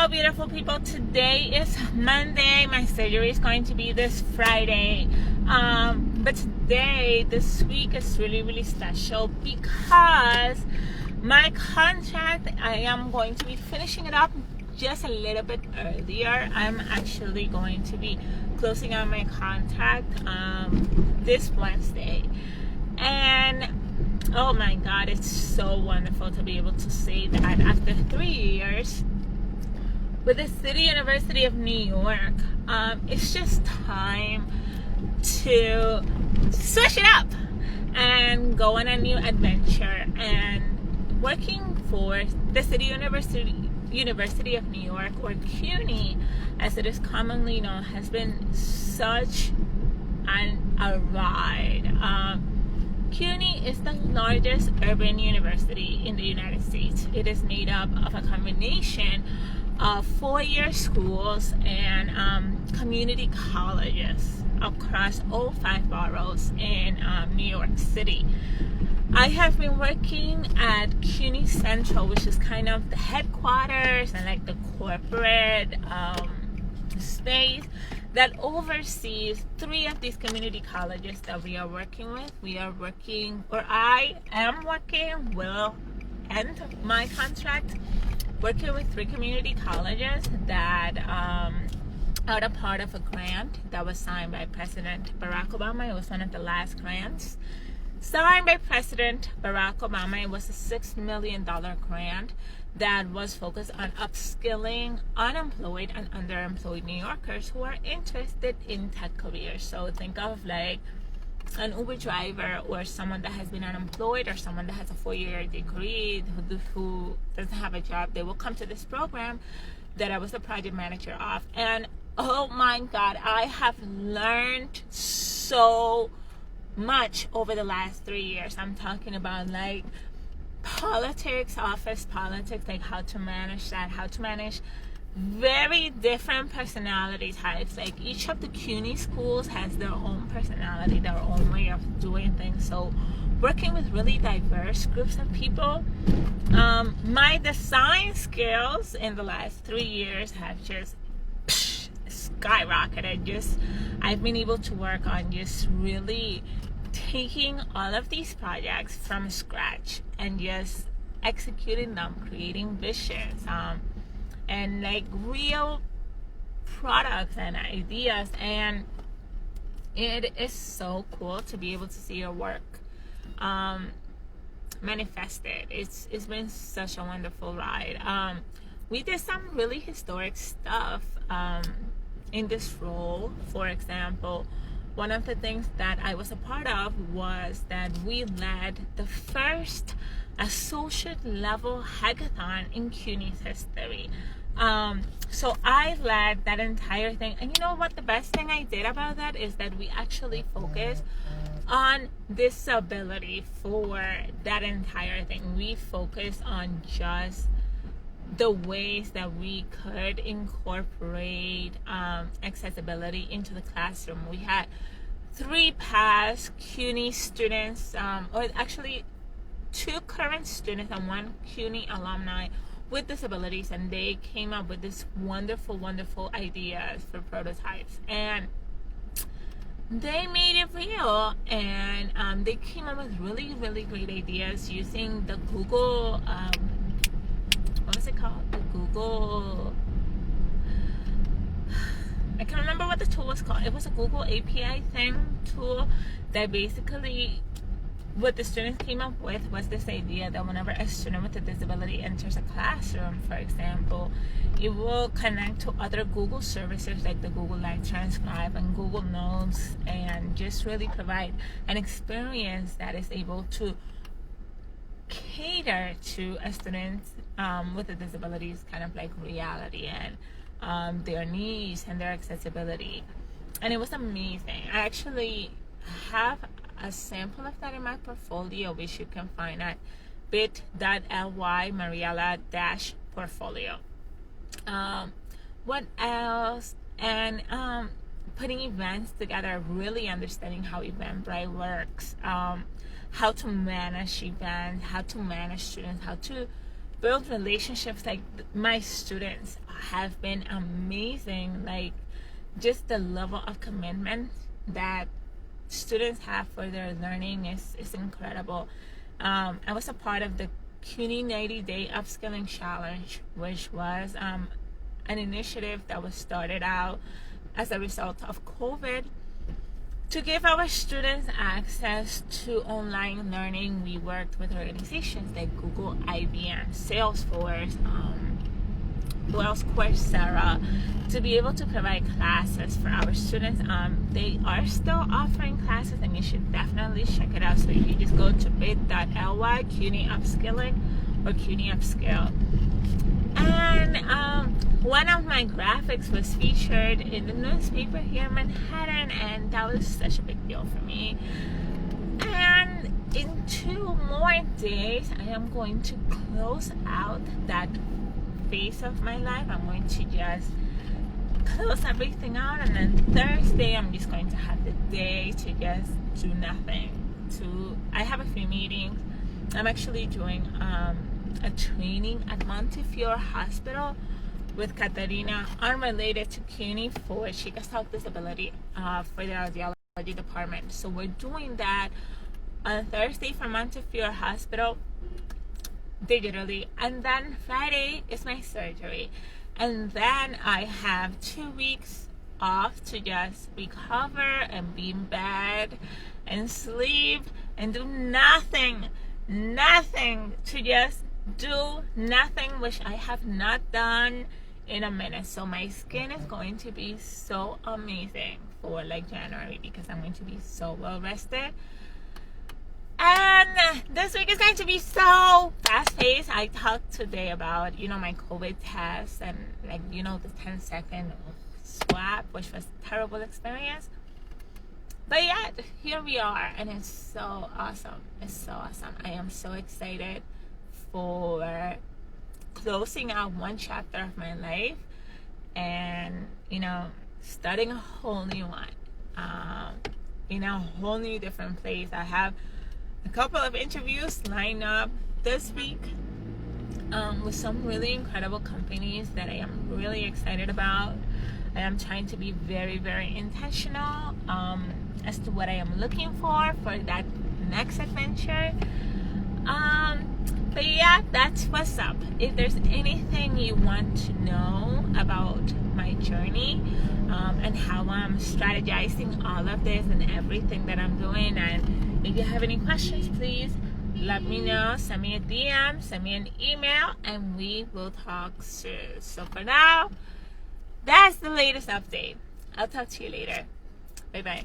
Hello, beautiful people. Today is Monday. My surgery is going to be this Friday. But today, this week is really special because my contract, I am going to be finishing it up just a little bit earlier. I'm actually going to be closing out my contract this Wednesday. And oh my God, it's so wonderful to be able to say that after 3 years with the City University of New York, it's just time to switch it up and go on a new adventure. And working for the City University of New York, or CUNY as it is commonly known, has been such a ride. CUNY is the largest urban university in the United States. It is made up of a combination of four-year schools and community colleges across all 5 boroughs in New York City. I have been working at CUNY Central, which is kind of the headquarters and like the corporate space that oversees 3 of these community colleges that we are working with. I am working, will end my contract working with 3 community colleges that are a part of a grant that was signed by President Barack Obama. It was one of the last grants signed by President Barack Obama. It was a $6 million grant that was focused on upskilling unemployed and underemployed New Yorkers who are interested in tech careers. So think of like an Uber driver, or someone that has been unemployed, or someone that has a 4-year degree who doesn't have a job. They will come to this program that I was the project manager of. And oh my God, I have learned so much over the last 3 years. I'm talking about like politics, office politics, like how to manage that, how to manage very different personality types. Like each of the CUNY schools has their own personality, their own way of doing things. So working with really diverse groups of people, my design skills in the last 3 years have just skyrocketed. I've been able to work on just really taking all of these projects from scratch and just executing them, creating visions, and like real products and ideas. And it is so cool to be able to see your work manifested. It's been such a wonderful ride. We did some really historic stuff in this role. For example, one of the things that I was a part of was that we led the first associate level hackathon in CUNY's history. So I led that entire thing. And you know what? The best thing I did about that is that we actually focused on disability for that entire thing. We focused on just the ways that we could incorporate accessibility into the classroom. We had 3 past CUNY students, or actually 2 current students and 1 CUNY alumni with disabilities, and they came up with this wonderful ideas for prototypes, and they made it real. And they came up with really great ideas using the Google what was it called? The Google, I can't remember what the tool was called. It was a Google API tool that basically what the students came up with was this idea that whenever a student with a disability enters a classroom, for example, it will connect to other Google services like the Google Live Transcribe and Google Notes, and just really provide an experience that is able to cater to a student with a disability's kind of like reality and their needs and their accessibility. And it was amazing. I actually have a sample of that in my portfolio, which you can find at bit.ly Mariela-portfolio. What else? And putting events together, really understanding how Eventbrite works, how to manage events, how to manage students, how to build relationships. Like my students have been amazing. Like, just the level of commitment that students have for their learning is incredible. I was a part of the CUNY 90-day upskilling challenge, which was an initiative that was started out as a result of COVID to give our students access to online learning. We worked with organizations like Google, IBM, Salesforce, Coursera, to be able to provide classes for our students. They are still offering classes, and you should definitely check it out. So you just go to bit.ly CUNY Upskilling or CUNY Upskill. And one of my graphics was featured in the newspaper here in Manhattan, and that was such a big deal for me. And in 2 more days, I am going to close out that phase of my life. I'm going to just close everything out, and then Thursday I'm just going to have the day to just do nothing. I have a few meetings. I'm actually doing a training at Montefiore Hospital with Katarina, unrelated to CUNY, for Chicas Health Disability for the audiology department. So we're doing that on Thursday for Montefiore Hospital digitally, and then Friday is my surgery, and then I have 2 weeks off to just recover and be in bed and sleep and do nothing, to just do nothing, which I have not done in a minute. So my skin is going to be so amazing for like January, because I'm going to be so well rested. And this week is going to be so fast-paced. I talked today about, my COVID test and the 10-second swab, which was a terrible experience. But yet, here we are, and it's so awesome. It's so awesome. I am so excited for closing out one chapter of my life and, starting a whole new one, in a whole new different place. I have a couple of interviews lined up this week with some really incredible companies that I am really excited about. I am trying to be very, very intentional as to what I am looking for that next adventure. But yeah, that's what's up. If there's anything you want to know about my journey and how I'm strategizing all of this and everything that I'm doing, and if you have any questions, please let me know. Send me a DM, send me an email, and we will talk soon. So for now, that's the latest update. I'll talk to you later. Bye bye.